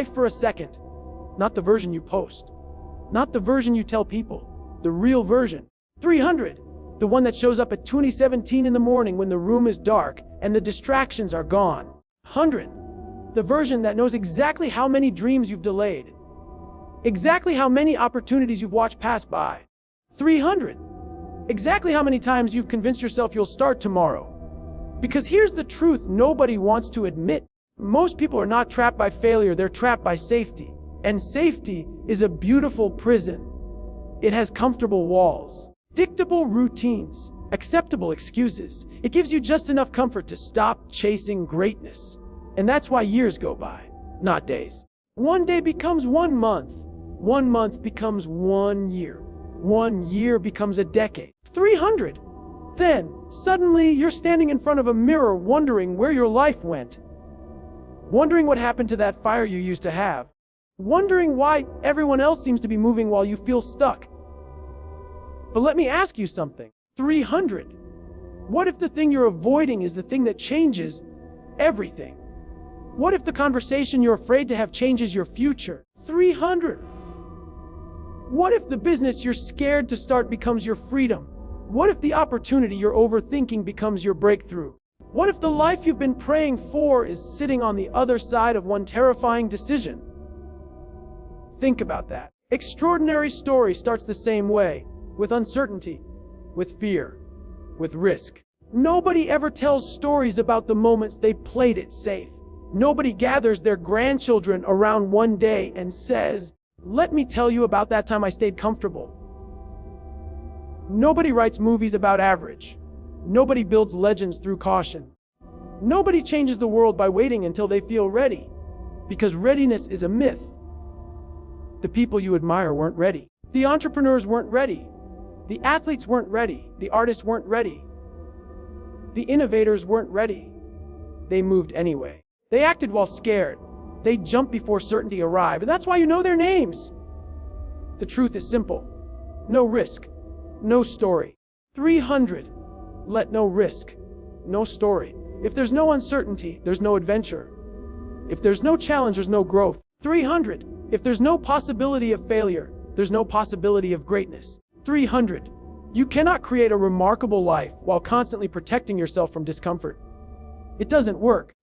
life for a second. Not the version you post. Not the version you tell people. The real version. 300. The one that shows up at 2017 in the morning when the room is dark and the distractions are gone. 100. The version that knows exactly how many dreams you've delayed. Exactly how many opportunities you've watched pass by. 300. Exactly how many times you've convinced yourself you'll start tomorrow. Because here's the truth nobody wants to admit. Most people are not trapped by failure, they're trapped by safety. And safety is a beautiful prison. It has comfortable walls, predictable routines, acceptable excuses. It gives you just enough comfort to stop chasing greatness. And that's why years go by, not days. One day becomes 1 month. 1 month becomes 1 year. 1 year becomes a decade. 300. Then, suddenly, you're standing in front of a mirror wondering where your life went. Wondering what happened to that fire you used to have. Wondering why everyone else seems to be moving while you feel stuck. But let me ask you something. 300. What if the thing you're avoiding is the thing that changes everything? What if the conversation you're afraid to have changes your future? 300. What if the business you're scared to start becomes your freedom? What if the opportunity you're overthinking becomes your breakthrough? What if the life you've been praying for is sitting on the other side of one terrifying decision? Think about that. Extraordinary story starts the same way, with uncertainty, with fear, with risk. Nobody ever tells stories about the moments they played it safe. Nobody gathers their grandchildren around one day and says, "Let me tell you about that time I stayed comfortable." Nobody writes movies about average. Nobody builds legends through caution. Nobody changes the world by waiting until they feel ready. Because readiness is a myth. The people you admire weren't ready. The entrepreneurs weren't ready. The athletes weren't ready. The artists weren't ready. The innovators weren't ready. They moved anyway. They acted while scared. They jumped before certainty arrived, and that's why you know their names. The truth is simple. No risk. No story. 300. Let no risk. No story. If there's no uncertainty, there's no adventure. If there's no challenge, there's no growth. 300. If there's no possibility of failure, there's no possibility of greatness. 300. You cannot create a remarkable life while constantly protecting yourself from discomfort. It doesn't work.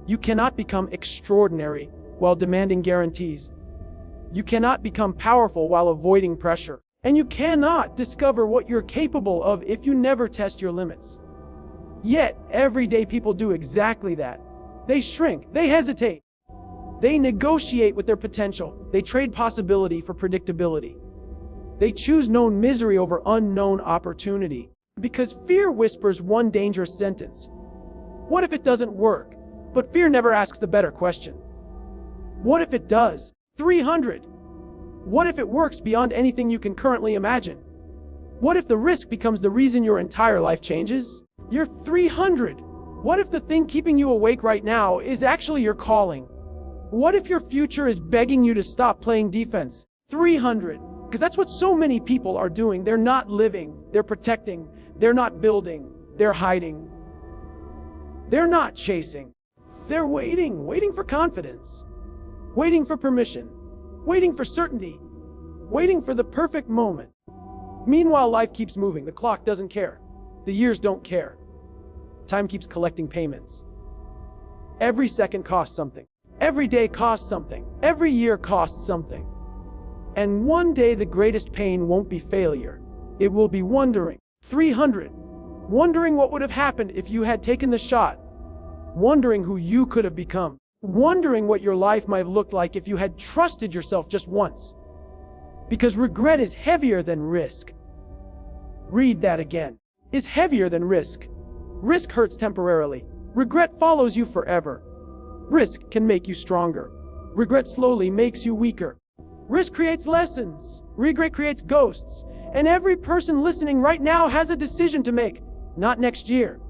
You cannot become extraordinary while demanding guarantees. You cannot become powerful while avoiding pressure. And you cannot discover what you're capable of if you never test your limits. Yet, everyday people do exactly that. They shrink, they hesitate. They negotiate with their potential. They trade possibility for predictability. They choose known misery over unknown opportunity. Because fear whispers one dangerous sentence. What if it doesn't work? But fear never asks the better question. What if it does? 300. What if it works beyond anything you can currently imagine? What if the risk becomes the reason your entire life changes? You're 300. What if the thing keeping you awake right now is actually your calling? What if your future is begging you to stop playing defense? 300. Because that's what so many people are doing. They're not living, they're protecting, they're not building, they're hiding. They're not chasing. They're waiting for confidence, waiting for permission, waiting for certainty, waiting for the perfect moment. Meanwhile, life keeps moving. The clock doesn't care. The years don't care. Time keeps collecting payments. Every second costs something. Every day costs something. Every year costs something. And one day the greatest pain won't be failure. It will be wondering. 300. Wondering what would have happened if you had taken the shot. Wondering who you could have become. Wondering what your life might have looked like if you had trusted yourself just once. Because regret is heavier than risk. Read that again. Is heavier than risk. Risk hurts temporarily. Regret follows you forever. Risk can make you stronger. Regret slowly makes you weaker. Risk creates lessons. Regret creates ghosts. And every person listening right now has a decision to make. Not next year.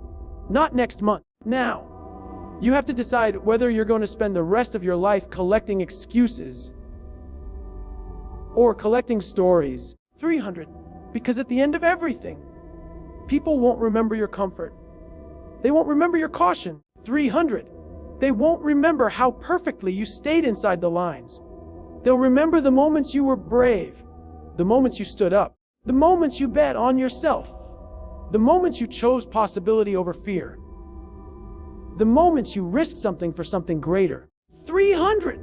Not next month. Now. You have to decide whether you're going to spend the rest of your life collecting excuses or collecting stories. 300. Because at the end of everything, people won't remember your comfort. They won't remember your caution. 300. They won't remember how perfectly you stayed inside the lines. They'll remember the moments you were brave, the moments you stood up, the moments you bet on yourself, the moments you chose possibility over fear, the moments you risked something for something greater. 300.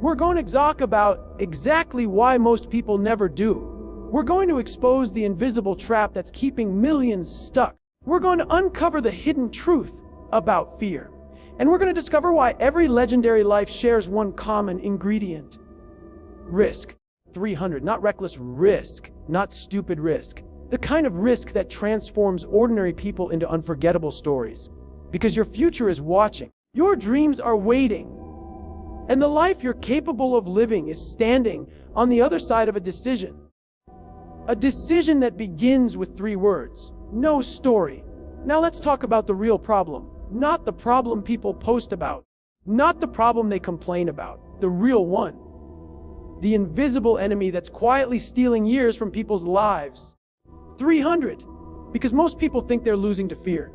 We're going to talk about exactly why most people never do. We're going to expose the invisible trap that's keeping millions stuck. We're going to uncover the hidden truth about fear. And we're going to discover why every legendary life shares one common ingredient. Risk. 300. Not reckless risk, not stupid risk. The kind of risk that transforms ordinary people into unforgettable stories. Because your future is watching. Your dreams are waiting. And the life you're capable of living is standing on the other side of a decision. A decision that begins with 3 words. No story. Now let's talk about the real problem. Not the problem people post about. Not the problem they complain about. The real one. The invisible enemy that's quietly stealing years from people's lives. 300. Because most people think they're losing to fear.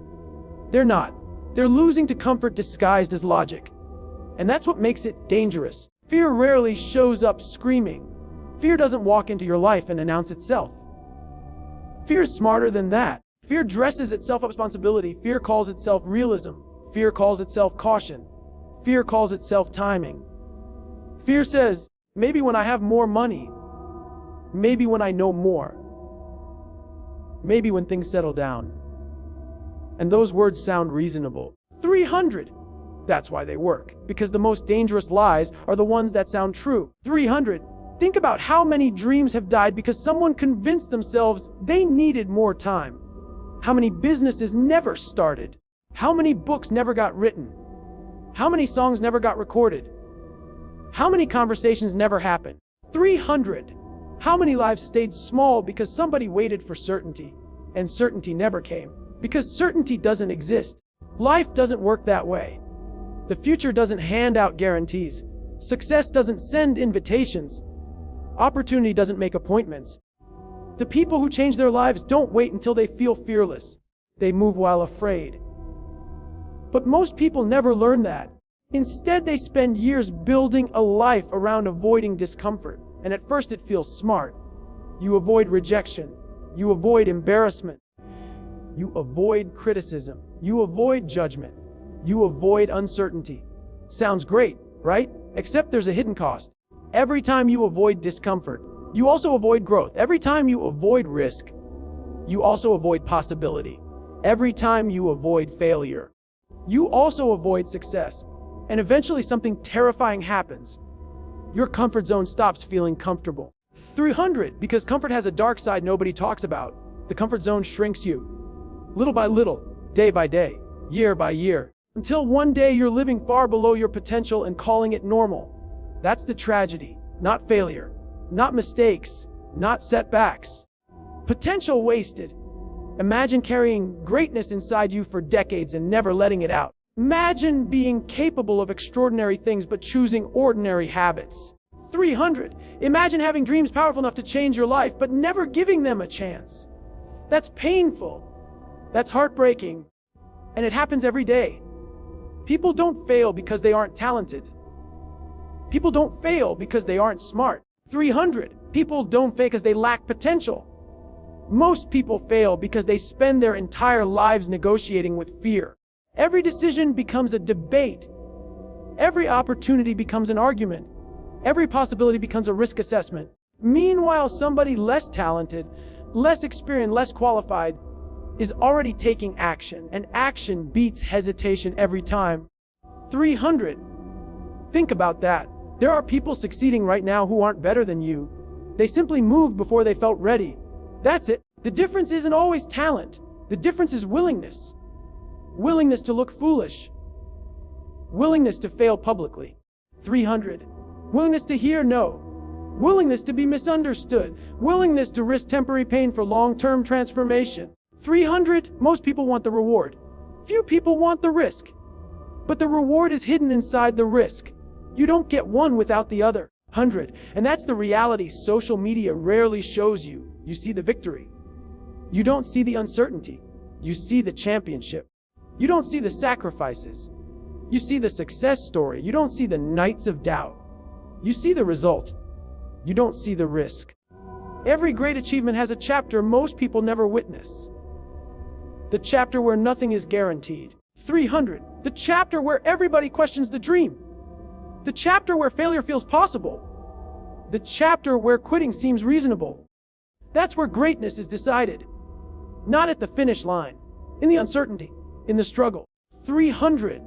They're not. They're losing to comfort disguised as logic. And that's what makes it dangerous. Fear rarely shows up screaming. Fear doesn't walk into your life and announce itself. Fear is smarter than that. Fear dresses itself up responsibility. Fear calls itself realism. Fear calls itself caution. Fear calls itself timing. Fear says, maybe when I have more money. Maybe when I know more. Maybe when things settle down. And those words sound reasonable. 300. That's why they work. Because the most dangerous lies are the ones that sound true. 300. Think about how many dreams have died because someone convinced themselves they needed more time. How many businesses never started? How many books never got written? How many songs never got recorded? How many conversations never happened? 300. How many lives stayed small because somebody waited for certainty, and certainty never came? Because certainty doesn't exist. Life doesn't work that way. The future doesn't hand out guarantees. Success doesn't send invitations. Opportunity doesn't make appointments. The people who change their lives don't wait until they feel fearless. They move while afraid. But most people never learn that. Instead, they spend years building a life around avoiding discomfort. And at first it feels smart. You avoid rejection. You avoid embarrassment. You avoid criticism. You avoid judgment. You avoid uncertainty. Sounds great, right? Except there's a hidden cost. Every time you avoid discomfort, you also avoid growth. Every time you avoid risk, you also avoid possibility. Every time you avoid failure, you also avoid success. And eventually something terrifying happens. Your comfort zone stops feeling comfortable. 300, because comfort has a dark side nobody talks about. The comfort zone shrinks you. Little by little, day by day, year by year, until one day you're living far below your potential and calling it normal. That's the tragedy, not failure, not mistakes, not setbacks. Potential wasted. Imagine carrying greatness inside you for decades and never letting it out. Imagine being capable of extraordinary things but choosing ordinary habits. 300. Imagine having dreams powerful enough to change your life but never giving them a chance. That's painful. That's heartbreaking. And it happens every day. People don't fail because they aren't talented. People don't fail because they aren't smart. 300. People don't fail because they lack potential. Most people fail because they spend their entire lives negotiating with fear. Every decision becomes a debate. Every opportunity becomes an argument. Every possibility becomes a risk assessment. Meanwhile, somebody less talented, less experienced, less qualified is already taking action, and action beats hesitation every time. 300. Think about that. There are people succeeding right now who aren't better than you. They simply moved before they felt ready. That's it. The difference isn't always talent. The difference is willingness. Willingness to look foolish. Willingness to fail publicly. 300. Willingness to hear no. Willingness to be misunderstood. Willingness to risk temporary pain for long-term transformation. 300. Most people want the reward. Few people want the risk. But the reward is hidden inside the risk. You don't get one without the other. 100. And that's the reality social media rarely shows you. You see the victory. You don't see the uncertainty. You see the championship. You don't see the sacrifices. You see the success story. You don't see the nights of doubt. You see the result. You don't see the risk. Every great achievement has a chapter most people never witness. The chapter where nothing is guaranteed. 300. The chapter where everybody questions the dream. The chapter where failure feels possible. The chapter where quitting seems reasonable. That's where greatness is decided. Not at the finish line. In the uncertainty. In the struggle. 300.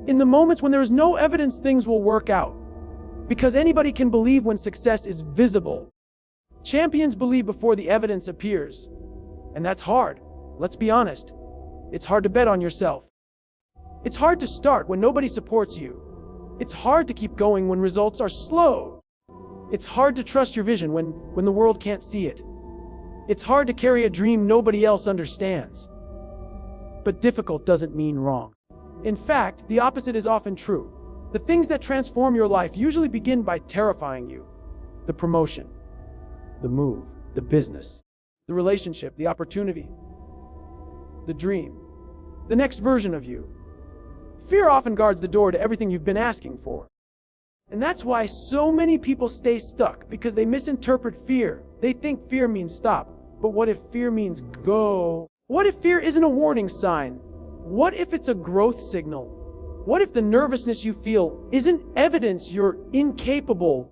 In the moments when there is no evidence things will work out. Because anybody can believe when success is visible. Champions believe before the evidence appears. And that's hard. Let's be honest. It's hard to bet on yourself. It's hard to start when nobody supports you. It's hard to keep going when results are slow. It's hard to trust your vision when the world can't see it. It's hard to carry a dream nobody else understands. But difficult doesn't mean wrong. In fact, the opposite is often true. The things that transform your life usually begin by terrifying you. The promotion, the move, the business, the relationship, the opportunity, the dream, the next version of you. Fear often guards the door to everything you've been asking for. And that's why so many people stay stuck, because they misinterpret fear. They think fear means stop. But what if fear means go? What if fear isn't a warning sign? What if it's a growth signal? What if the nervousness you feel isn't evidence you're incapable,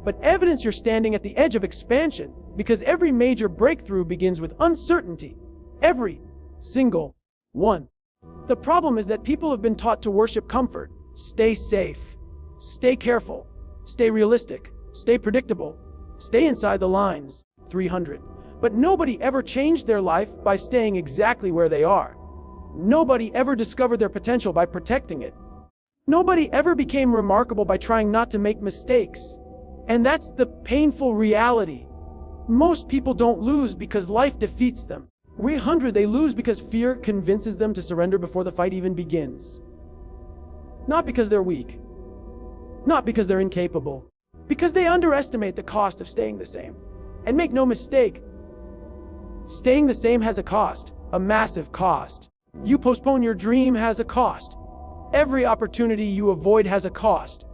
but evidence you're standing at the edge of expansion? Because every major breakthrough begins with uncertainty. Every single one. The problem is that people have been taught to worship comfort. Stay safe. Stay careful. Stay realistic. Stay predictable. Stay inside the lines. 300. But nobody ever changed their life by staying exactly where they are. Nobody ever discovered their potential by protecting it. Nobody ever became remarkable by trying not to make mistakes. And that's the painful reality. Most people don't lose because life defeats them. 300, they lose because fear convinces them to surrender before the fight even begins. Not because they're weak. Not because they're incapable. Because they underestimate the cost of staying the same. And make no mistake, staying the same has a cost, a massive cost. You postpone your dream has a cost. Every opportunity you avoid has a cost.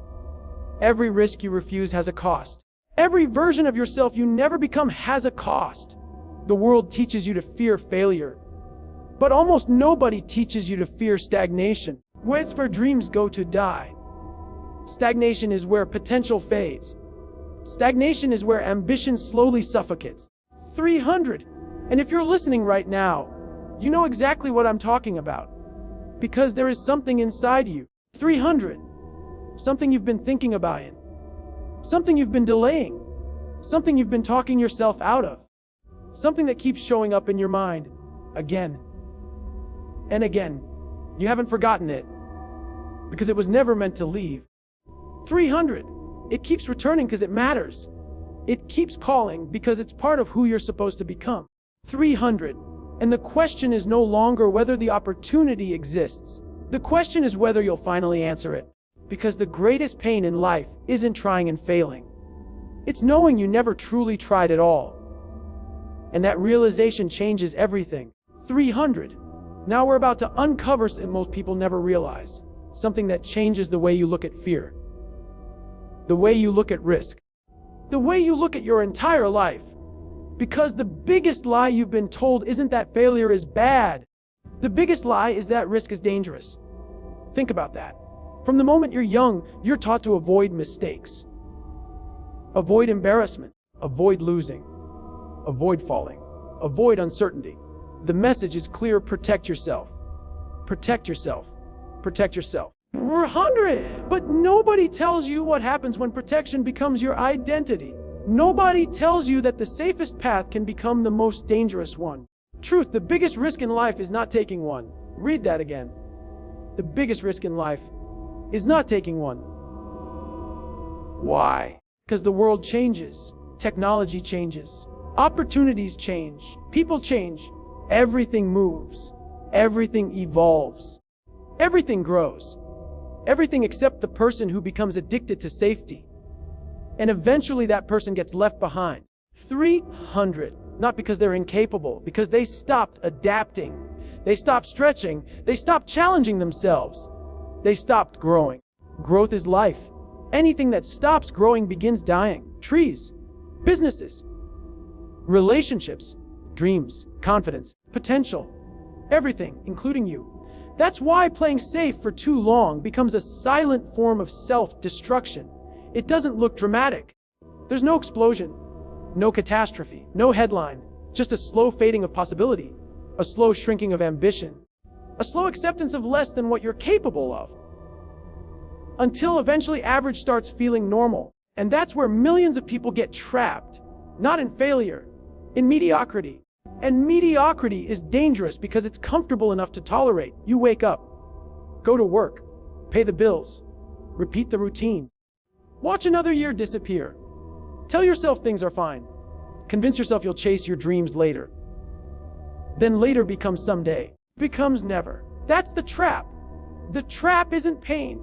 Every risk you refuse has a cost. Every version of yourself you never become has a cost. The world teaches you to fear failure, but almost nobody teaches you to fear stagnation. Where it's where dreams go to die. Stagnation is where potential fades. Stagnation is where ambition slowly suffocates. 300. And if you're listening right now, you know exactly what I'm talking about. Because there is something inside you. 300. Something you've been thinking about it. Something you've been delaying. Something you've been talking yourself out of. Something that keeps showing up in your mind again and again. You haven't forgotten it because it was never meant to leave. 300. It keeps returning because it matters. It keeps calling because it's part of who you're supposed to become. 300. And the question is no longer whether the opportunity exists. The question is whether you'll finally answer it. Because the greatest pain in life isn't trying and failing. It's knowing you never truly tried at all. And that realization changes everything. 300. Now we're about to uncover something most people never realize. Something that changes the way you look at fear. The way you look at risk. The way you look at your entire life. Because the biggest lie you've been told isn't that failure is bad. The biggest lie is that risk is dangerous. Think about that. From the moment you're young, you're taught to avoid mistakes. Avoid embarrassment. Avoid losing. Avoid falling. Avoid uncertainty. The message is clear: protect yourself. Protect yourself. Protect yourself. 100! But nobody tells you what happens when protection becomes your identity. Nobody tells you that the safest path can become the most dangerous one. Truth, the biggest risk in life is not taking one. Read that again. The biggest risk in life is not taking one. Why? Because the world changes. Technology changes. Opportunities change. People change. Everything moves. Everything evolves. Everything grows. Everything except the person who becomes addicted to safety. And eventually that person gets left behind. 300. Not because they're incapable, because they stopped adapting. They stopped stretching. They stopped challenging themselves. They stopped growing. Growth is life. Anything that stops growing begins dying. Trees, businesses, relationships, dreams, confidence, potential, everything, including you. That's why playing safe for too long becomes a silent form of self-destruction. It doesn't look dramatic. There's no explosion, no catastrophe, no headline, just a slow fading of possibility, a slow shrinking of ambition, a slow acceptance of less than what you're capable of. Until eventually average starts feeling normal. And that's where millions of people get trapped, not in failure, in mediocrity. And mediocrity is dangerous because it's comfortable enough to tolerate. You wake up, go to work, pay the bills, repeat the routine. Watch another year disappear. Tell yourself things are fine. Convince yourself you'll chase your dreams later. Then later becomes someday, becomes never. That's the trap. The trap isn't pain.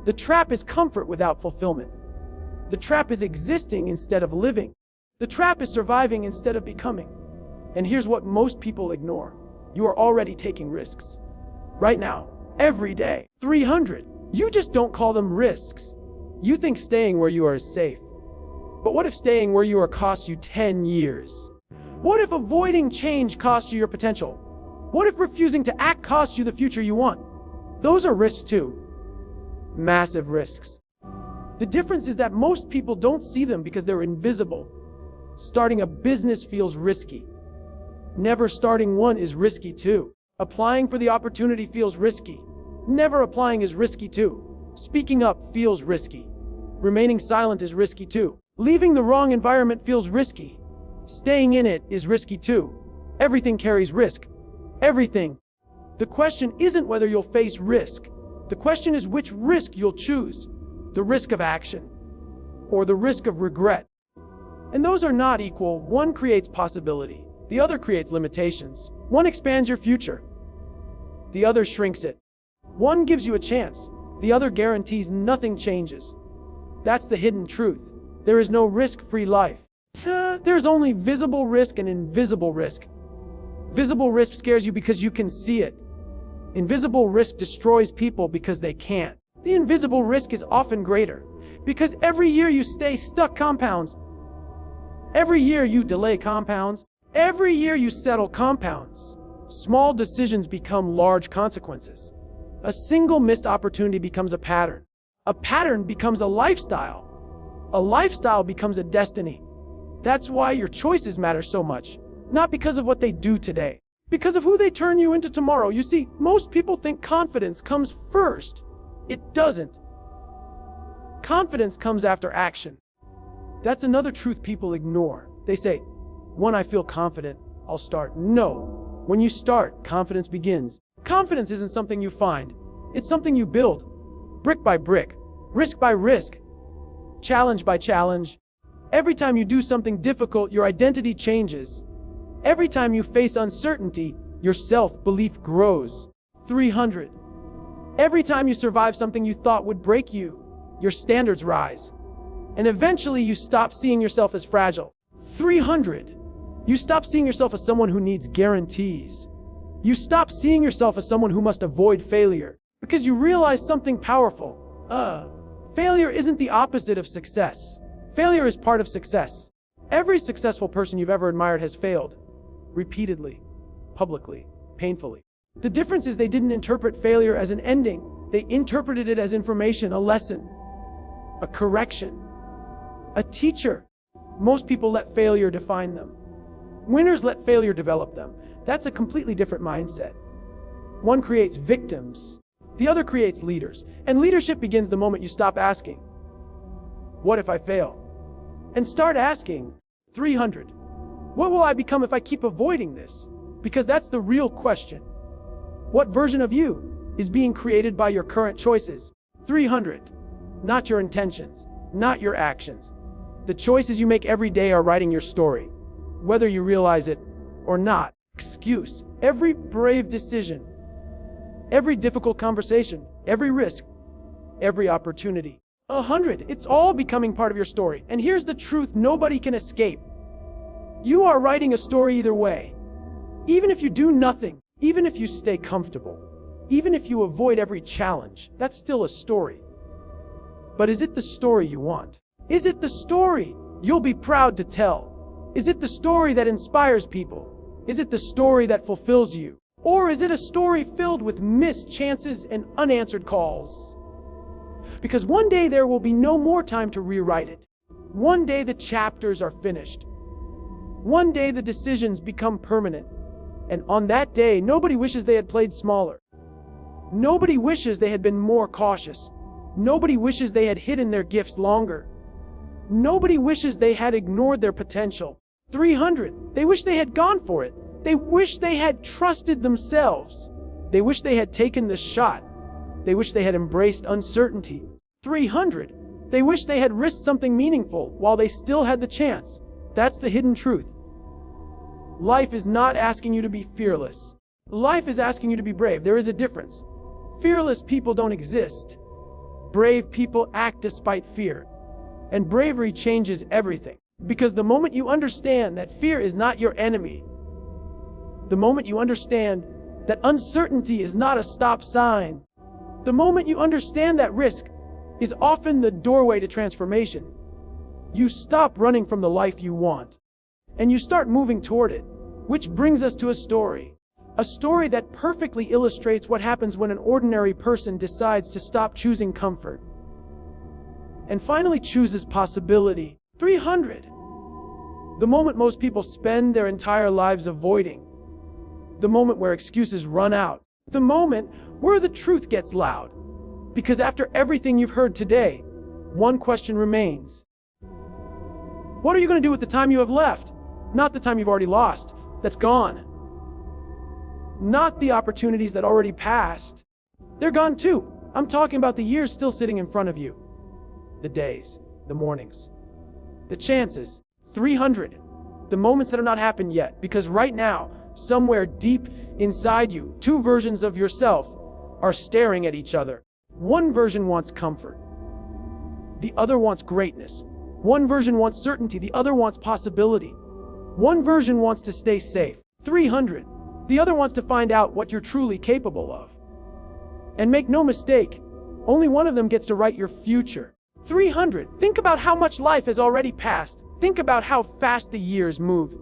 The trap is comfort without fulfillment. The trap is existing instead of living. The trap is surviving instead of becoming. And here's what most people ignore. You are already taking risks. Right now, every day, 300. You just don't call them risks. You think staying where you are is safe. But what if staying where you are costs you 10 years? What if avoiding change costs you your potential? What if refusing to act costs you the future you want? Those are risks too. Massive risks. The difference is that most people don't see them because they're invisible. Starting a business feels risky. Never starting one is risky too. Applying for the opportunity feels risky. Never applying is risky too. Speaking up feels risky. Remaining silent is risky too. Leaving the wrong environment feels risky. Staying in it is risky too. Everything carries risk. Everything. The question isn't whether you'll face risk. The question is which risk you'll choose. The risk of action or the risk of regret. And those are not equal. One creates possibility. The other creates limitations. One expands your future. The other shrinks it. One gives you a chance. The other guarantees nothing changes. That's the hidden truth. There is no risk-free life. There's only visible risk and invisible risk. Visible risk scares you because you can see it. Invisible risk destroys people because they can't. The invisible risk is often greater because every year you stay stuck compounds. Every year you delay compounds. Every year you settle compounds. Small decisions become large consequences. A single missed opportunity becomes a pattern. A pattern becomes a lifestyle. A lifestyle becomes a destiny. That's why your choices matter so much. Not because of what they do today, because of who they turn you into tomorrow. You see, most people think confidence comes first. It doesn't. Confidence comes after action. That's another truth people ignore. They say, when I feel confident, I'll start. No. When you start, confidence begins. Confidence isn't something you find. It's something you build. Brick by brick. Risk by risk. Challenge by challenge. Every time you do something difficult, your identity changes. Every time you face uncertainty, your self-belief grows. 300. Every time you survive something you thought would break you, your standards rise. And eventually you stop seeing yourself as fragile. 300. You stop seeing yourself as someone who needs guarantees. You stop seeing yourself as someone who must avoid failure because you realize something powerful. Failure isn't the opposite of success. Failure is part of success. Every successful person you've ever admired has failed. Repeatedly, publicly, painfully. The difference is they didn't interpret failure as an ending. They interpreted it as information, a lesson, a correction, a teacher. Most people let failure define them. Winners let failure develop them. That's a completely different mindset. One creates victims. The other creates leaders. And leadership begins the moment you stop asking, what if I fail? And start asking, 300. What will I become if I keep avoiding this? Because that's the real question. What version of you is being created by your current choices? 300. Not your intentions, not your actions. The choices you make every day are writing your story, whether you realize it or not. Excuse, every brave decision, every difficult conversation, every risk, every opportunity. 100. It's all becoming part of your story. And here's the truth nobody can escape. You are writing a story either way. Even if you do nothing, even if you stay comfortable, Even if you avoid every challenge, that's still a story. But is it the story you want? Is it the story you'll be proud to tell? Is it the story that inspires people? Is it the story that fulfills you? Or is it a story filled with missed chances and unanswered calls? Because one day there will be no more time to rewrite it. One day the chapters are finished. One day the decisions become permanent. And on that day, nobody wishes they had played smaller. Nobody wishes they had been more cautious. Nobody wishes they had hidden their gifts longer. Nobody wishes they had ignored their potential. 300. They wish they had gone for it. They wish they had trusted themselves. They wish they had taken the shot. They wish they had embraced uncertainty. 300. They wish they had risked something meaningful while they still had the chance. That's the hidden truth. Life is not asking you to be fearless. Life is asking you to be brave. There is a difference. Fearless people don't exist. Brave people act despite fear. And bravery changes everything. Because the moment you understand that fear is not your enemy, the moment you understand that uncertainty is not a stop sign, the moment you understand that risk is often the doorway to transformation, you stop running from the life you want, and you start moving toward it. Which brings us to a story that perfectly illustrates what happens when an ordinary person decides to stop choosing comfort and finally chooses possibility. 300. The moment most people spend their entire lives avoiding. The moment where excuses run out. The moment where the truth gets loud. Because after everything you've heard today, one question remains. What are you going to do with the time you have left? Not the time you've already lost. That's gone. Not the opportunities that already passed. They're gone too. I'm talking about the years still sitting in front of you. The days, the mornings, the chances. 300. The moments that have not happened yet. Because right now, somewhere deep inside you, two versions of yourself are staring at each other. One version wants comfort. The other wants greatness. One version wants certainty. The other wants possibility. One version wants to stay safe. 300. The other wants to find out what you're truly capable of. And make no mistake, only one of them gets to write your future. 300. Think about how much life has already passed. Think about how fast the years move.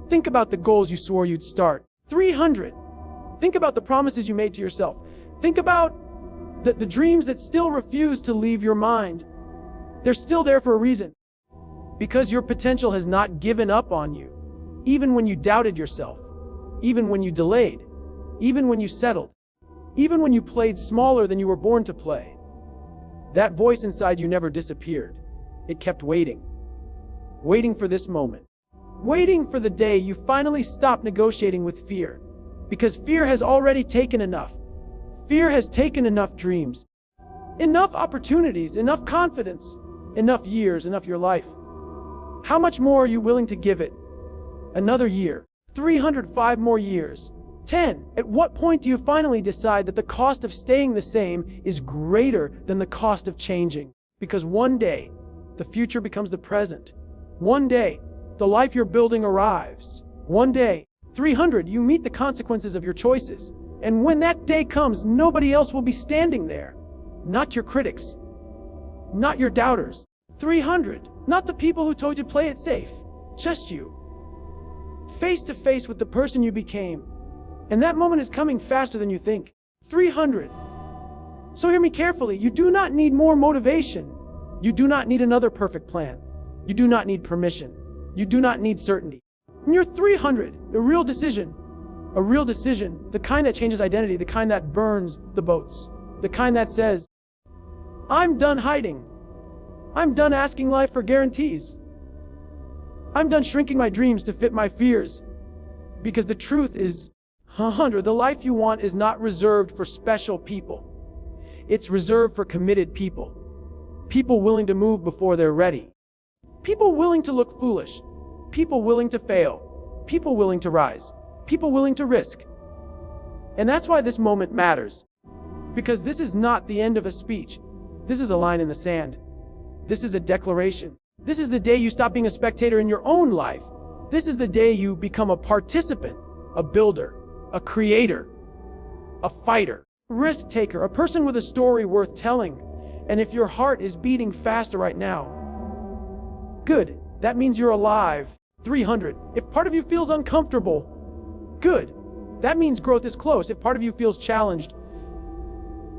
Think about the goals you swore you'd start. 300. Think about the promises you made to yourself. Think about the dreams that still refuse to leave your mind. They're still there for a reason. Because your potential has not given up on you. Even when you doubted yourself. Even when you delayed. Even when you settled. Even when you played smaller than you were born to play. That voice inside you never disappeared. It kept waiting. Waiting for this moment. Waiting for the day you finally stop negotiating with fear. Because fear has already taken enough. Fear has taken enough dreams. Enough opportunities, enough confidence, enough years, enough your life. How much more are you willing to give it? Another year. 305 more years. 10. At what point do you finally decide that the cost of staying the same is greater than the cost of changing? Because one day, the future becomes the present. One day, the life you're building arrives. One day, 300, you meet the consequences of your choices. And when that day comes, nobody else will be standing there. Not your critics. Not your doubters. 300, not the people who told you play it safe. Just you. Face to face with the person you became. And that moment is coming faster than you think. 300. So hear me carefully. You do not need more motivation. You do not need another perfect plan. You do not need permission. You do not need certainty. And you're 300. A real decision, the kind that changes identity, the kind that burns the boats, the kind that says, I'm done hiding. I'm done asking life for guarantees. I'm done shrinking my dreams to fit my fears. Because the truth is, 100, the life you want is not reserved for special people. It's reserved for committed people. People willing to move before they're ready. People willing to look foolish. People willing to fail. People willing to rise. People willing to risk. And that's why this moment matters. Because this is not the end of a speech. This is a line in the sand. This is a declaration. This is the day you stop being a spectator in your own life. This is the day you become a participant, a builder, a creator. a fighter, risk taker, a person with a story worth telling. And if your heart is beating faster right now, good, that means you're alive. 300. If part of you feels uncomfortable, good, that means growth is close. If part of you feels challenged,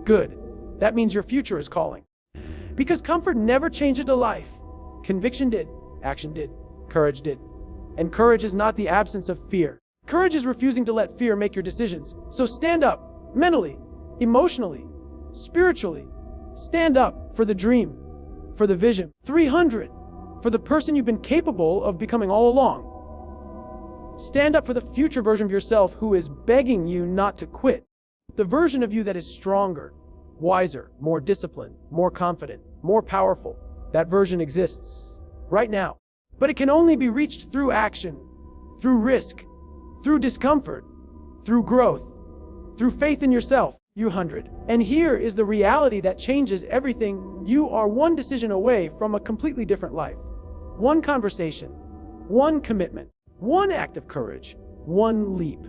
good, that means your future is calling. Because comfort never changed a life. Conviction did, action did, courage did. And courage is not the absence of fear. Courage is refusing to let fear make your decisions. So stand up, mentally, emotionally, spiritually. Stand up for the dream, for the vision. 300. For the person you've been capable of becoming all along. Stand up for the future version of yourself who is begging you not to quit. The version of you that is stronger, wiser, more disciplined, more confident, more powerful. That version exists right now. But it can only be reached through action, through risk, through discomfort, through growth, through faith in yourself. 100. And here is the reality that changes everything. You are one decision away from a completely different life. One conversation, one commitment, one act of courage, one leap.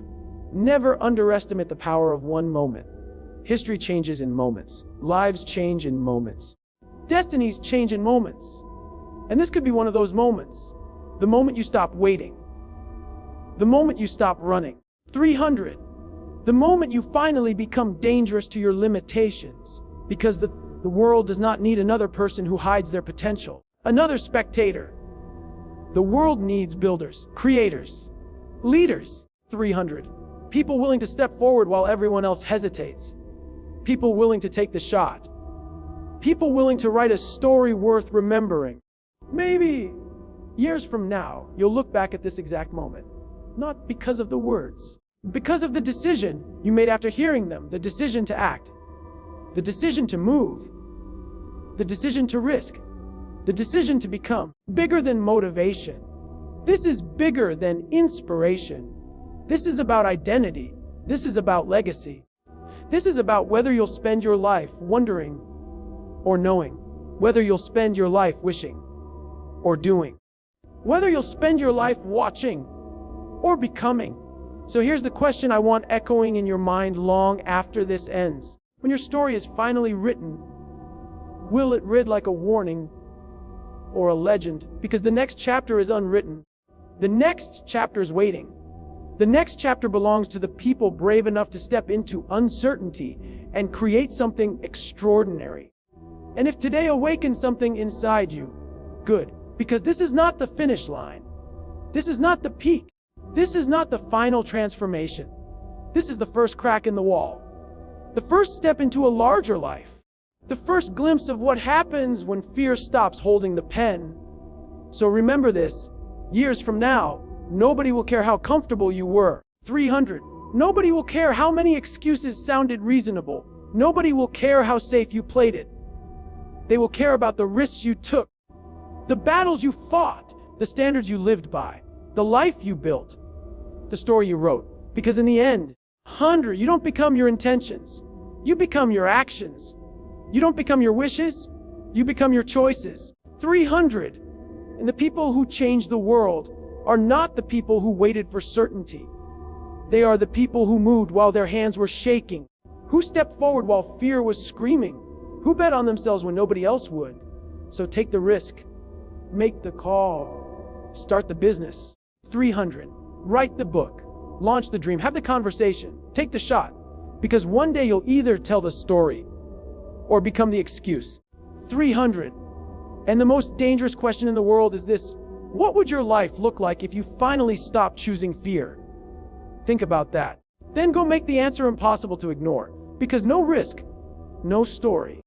Never underestimate the power of one moment. History changes in moments. Lives change in moments. Destinies change in moments. And this could be one of those moments. The moment you stop waiting. The moment you stop running. 300. The moment you finally become dangerous to your limitations. Because the world does not need another person who hides their potential. Another spectator. The world needs builders, creators, leaders. 300. People willing to step forward while everyone else hesitates. People willing to take the shot. People willing to write a story worth remembering. Maybe years from now, you'll look back at this exact moment. Not because of the words, because of the decision you made after hearing them. The decision to act. The decision to move. The decision to risk. The decision to become bigger than motivation. This is bigger than inspiration. This is about identity. This is about legacy. This is about whether you'll spend your life wondering or knowing, whether you'll spend your life wishing or doing, whether you'll spend your life watching or becoming. So here's the question I want echoing in your mind long after this ends. When your story is finally written, will it read like a warning or a legend? Because the next chapter is unwritten. The next chapter is waiting. The next chapter belongs to the people brave enough to step into uncertainty and create something extraordinary. And if today awakens something inside you, good. Because this is not the finish line. This is not the peak. This is not the final transformation. This is the first crack in the wall. The first step into a larger life. The first glimpse of what happens when fear stops holding the pen. So remember this. Years from now, nobody will care how comfortable you were. 300. Nobody will care how many excuses sounded reasonable. Nobody will care how safe you played it. They will care about the risks you took, the battles you fought, the standards you lived by, the life you built, the story you wrote. Because in the end, 100, you don't become your intentions. You become your actions. You don't become your wishes. You become your choices. 300. And the people who change the world are not the people who waited for certainty. They are the people who moved while their hands were shaking, who stepped forward while fear was screaming, who bet on themselves when nobody else would. So take the risk, make the call, start the business. 300. Write the book, launch the dream, have the conversation, take the shot. Because one day you'll either tell the story or become the excuse. 300. And the most dangerous question in the world is this: what would your life look like if you finally stopped choosing fear? Think about that. Then go make the answer impossible to ignore. Because no risk, no story,